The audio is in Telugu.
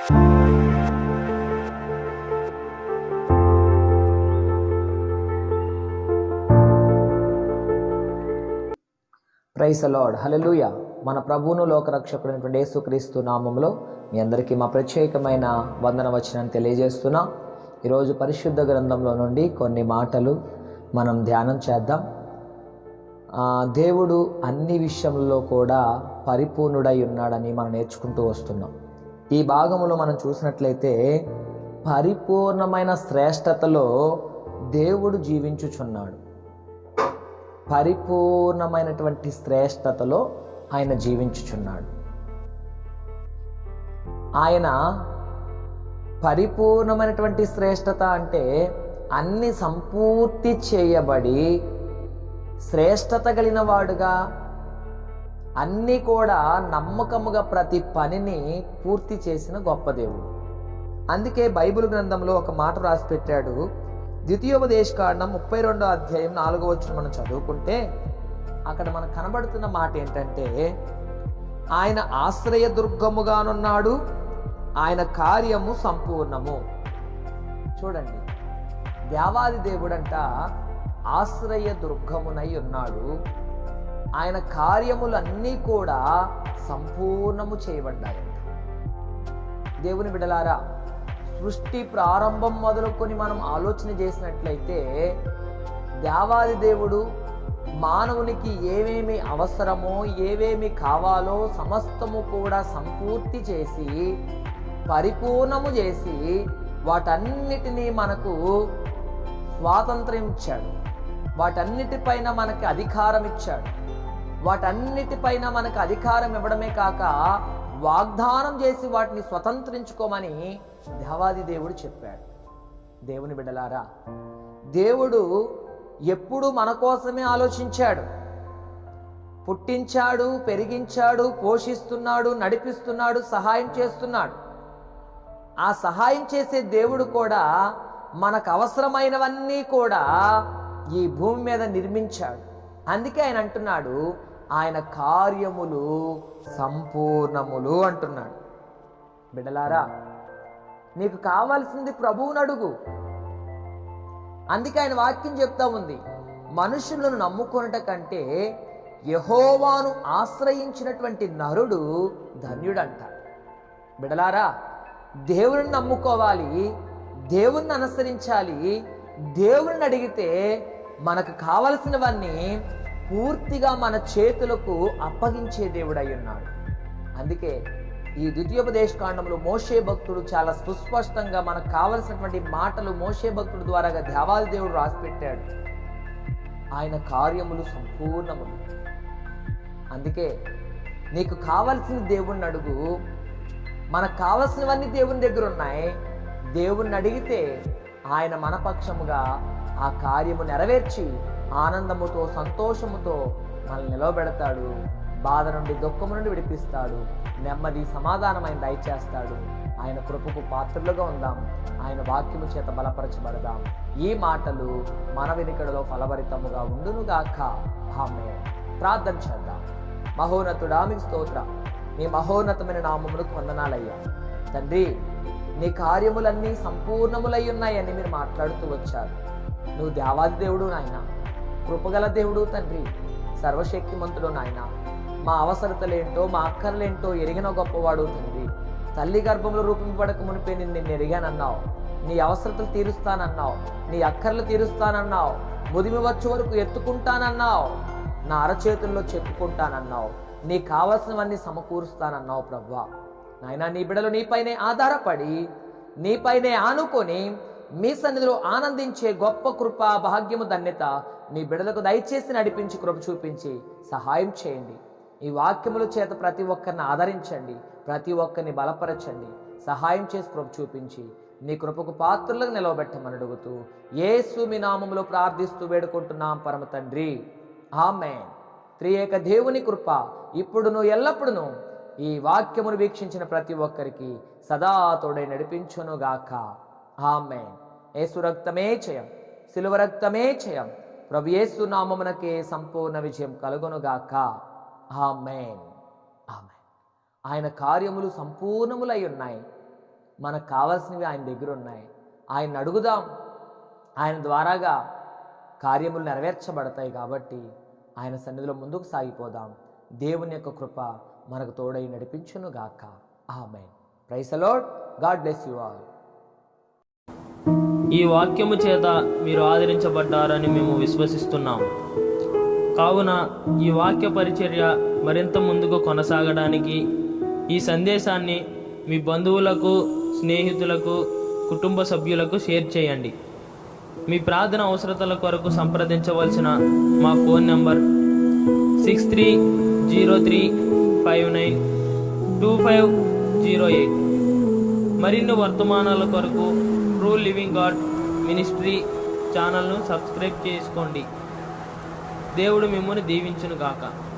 ప్రైజ్ ది లార్డ్, హల్లెలూయా. మన ప్రభువును లోకరక్షకుడైనటువంటి యేసుక్రీస్తు నామములో మీ అందరికీ మా ప్రత్యేకమైన వందన వచనాన్ని తెలియజేస్తున్నా. ఈరోజు పరిశుద్ధ గ్రంథంలో నుండి కొన్ని మాటలు మనం ధ్యానం చేద్దాం. దేవుడు అన్ని విషయంలో కూడా పరిపూర్ణుడై ఉన్నాడని మనం నేర్చుకుంటూ వస్తున్నాం. ఈ భాగంలో మనం చూసినట్లయితే పరిపూర్ణమైన శ్రేష్టతలో దేవుడు జీవించుచున్నాడు. పరిపూర్ణమైనటువంటి శ్రేష్టతలో ఆయన జీవించుచున్నాడు. ఆయన పరిపూర్ణమైనటువంటి శ్రేష్టత అంటే అన్ని సంపూర్తి చేయబడి శ్రేష్టత కలిగిన వాడుగా, అన్నీ కూడా నమ్మకముగా ప్రతి పనిని పూర్తి చేసిన గొప్ప దేవుడు. అందుకే బైబిల్ గ్రంథంలో ఒక మాట రాసి పెట్టాడు. ద్వితీయోపదేశకాండం 32వ అధ్యాయం 4వ వచనం మనం చదువుకుంటే అక్కడ మనకు కనబడుతున్న మాట ఏంటంటే, ఆయన ఆశ్రయ దుర్గముగానున్నాడు, ఆయన కార్యము సంపూర్ణము. చూడండి, దేవాది దేవుడంట ఆశ్రయ దుర్గమునై ఉన్నాడు. ఆయన కార్యములన్నీ కూడా సంపూర్ణము చేయబడ్డాయంట. దేవుని బిడ్డలారా, సృష్టి ప్రారంభం మొదలుకొని మనం ఆలోచన చేసినట్లయితే దేవాది దేవుడు మానవునికి ఏమేమి అవసరమో, ఏమేమి కావాలో సమస్తము కూడా సంపూర్తి చేసి పరిపూర్ణము చేసి వాటన్నిటినీ మనకు స్వాతంత్ర్యం ఇచ్చాడు. వాటన్నిటిపైన మనకి అధికారం ఇచ్చాడు. వాటన్నిటిపైన మనకు అధికారం ఇవ్వడమే కాక వాగ్దానం చేసి వాటిని స్వతంత్రించుకోమని దేవాది దేవుడు చెప్పాడు. దేవుని బిడ్డలారా, దేవుడు ఎప్పుడు మన కోసమే ఆలోచించాడు. పుట్టించాడు, పెరిగించాడు, పోషిస్తున్నాడు, నడిపిస్తున్నాడు, సహాయం చేస్తున్నాడు. ఆ సహాయం చేసే దేవుడు కూడా మనకు అవసరమైనవన్నీ కూడా ఈ భూమి మీద నిర్మించాడు. అందుకే ఆయన అంటున్నాడు, ఆయన కార్యములు సంపూర్ణములు అంటున్నాడు. బిడ్డలారా, నీకు కావాల్సింది ప్రభువుని అడుగు. అందుకే ఆయన వాక్యం చెప్తా ఉంది, మనుషులను నమ్ముకొనుట కంటే యెహోవాను ఆశ్రయించినటువంటి నరుడు ధన్యుడంట. బిడ్డలారా, దేవుని నమ్ముకోవాలి, దేవుణ్ణి అనుసరించాలి. దేవుణ్ణి అడిగితే మనకు కావలసినవన్నీ పూర్తిగా మన చేతులకు అప్పగించే దేవుడై ఉన్నాడు. అందుకే ఈ ద్వితీయోపదేశకాండంలో మోషే భక్తుడు చాలా సుస్పష్టంగా మనకు కావలసినటువంటి మాటలు మోషే భక్తుడు ద్వారా దేవాది దేవుడు రాసిపెట్టాడు. ఆయన కార్యములు సంపూర్ణములు. అందుకే నీకు కావలసిన దేవుణ్ణి అడుగు. మనకు కావలసినవన్నీ దేవుని దగ్గర ఉన్నాయి. దేవుణ్ణి అడిగితే ఆయన మన పక్షముగా ఆ కార్యము నెరవేర్చి ఆనందముతో, సంతోషముతో మనల్ని నిలవబెడతాడు. బాధ నుండి, దుఃఖము నుండి విడిపిస్తాడు. నెమ్మది, సమాధానమైన దయచేస్తాడు. ఆయన కృపకు పాత్రలుగా ఉందాం. ఆయన వాక్యము చేత బలపరచబడదాం. ఈ మాటలు మన వెనుకడలో ఫలభరితముగా ఉండునుగాక. ఆమేన్. ప్రార్థన చేద్దాం. మహోన్నతుడా, మీకు స్తోత్రం. నీ మహోన్నతమైన నామములకు వందనాలయ్యా. తండ్రి, నీ కార్యములన్నీ సంపూర్ణములై ఉన్నాయని మీరు మాట్లాడుతూ వచ్చారు. నువ్వు దేవాది దేవుడు నాయన, కృపగల దేవుడు తండ్రి, సర్వశక్తిమంతుడు నాయన. మా అవసరతలేంటో, మా అక్కర్లేంటో ఎరిగిన గొప్పవాడు తండ్రి. తల్లి గర్భంలో రూపింపబడక మునిపే నిన్ను ఎరిగానన్నావు. నీ అవసరతలు తీరుస్తానన్నావు, నీ అక్కర్లు తీరుస్తానన్నావు, ముదిమి వచ్చే వరకు ఎత్తుకుంటానన్నావు, నా అరచేతుల్లో చెప్పుకుంటానన్నావు, నీ కావలసినవన్నీ సమకూరుస్తానన్నావు. ప్రభువా నాయన, నీ బిడ్డలు నీపైనే ఆధారపడి, నీపైనే ఆనుకొని మీ సన్నిధిలో ఆనందించే గొప్ప కృప, భాగ్యము, ధన్యత మీ బిడ్డలకు దయచేసి నడిపించి కృప చూపించి సహాయం చేయండి. ఈ వాక్యముల చేత ప్రతి ఒక్కరిని ఆదరించండి, ప్రతి ఒక్కరిని బలపరచండి, సహాయం చేసి కృప చూపించి మీ కృపకు పాత్రలకు నిలవబెట్టమని అడుగుతూ యేసు మీ నామములో ప్రార్థిస్తూ వేడుకుంటున్నాం పరమ తండ్రి. ఆమేన్. త్రియేక దేవుని కృప ఇప్పుడును ఎల్లప్పుడును ఈ వాక్యమును వీక్షించిన ప్రతి ఒక్కరికి సదా తోడై నడిపించునుగాక. ఆమేన్. యేసు రక్తమే జయం, సిలువ రక్తమే జయం. ప్రభు యేసు నామమునకే సంపూర్ణ విజయం కలుగునుగాక. ఆమేన్. ఆమేన్. ఆయన కార్యములు సంపూర్ణములై ఉన్నాయి. మనకు కావాల్సినవి ఆయన దగ్గర ఉన్నాయి. ఆయన అడుగుదాం, ఆయన ద్వారాగా కార్యములు నెరవేర్చబడతాయి. కాబట్టి ఆయన సన్నిధిలో ముందుకు సాగిపోదాం. దేవుని యొక్క కృప మనకు తోడై నడిపించును గాక. Amen. Praise the lord. God bless you all. ఈ వాక్యము చేత మీరు ఆదరించబడ్డారని మేము విశ్వసిస్తున్నాం. కావున ఈ వాక్య పరిచర్య మరింత ముందుకు కొనసాగడానికి ఈ సందేశాన్ని మీ బంధువులకు, స్నేహితులకు, కుటుంబ సభ్యులకు షేర్ చేయండి. మీ ప్రార్థన అవసరతల కొరకు సంప్రదించవలసిన మా ఫోన్ నంబర్ 6303592508. మరిన్ని వర్తమానాల కొరకు ట్రూ లివింగ్ గాడ్ మినిస్ట్రీ ఛానల్ను సబ్స్క్రైబ్ చేసుకోండి. దేవుడు మిమ్మల్ని దీవించును గాక.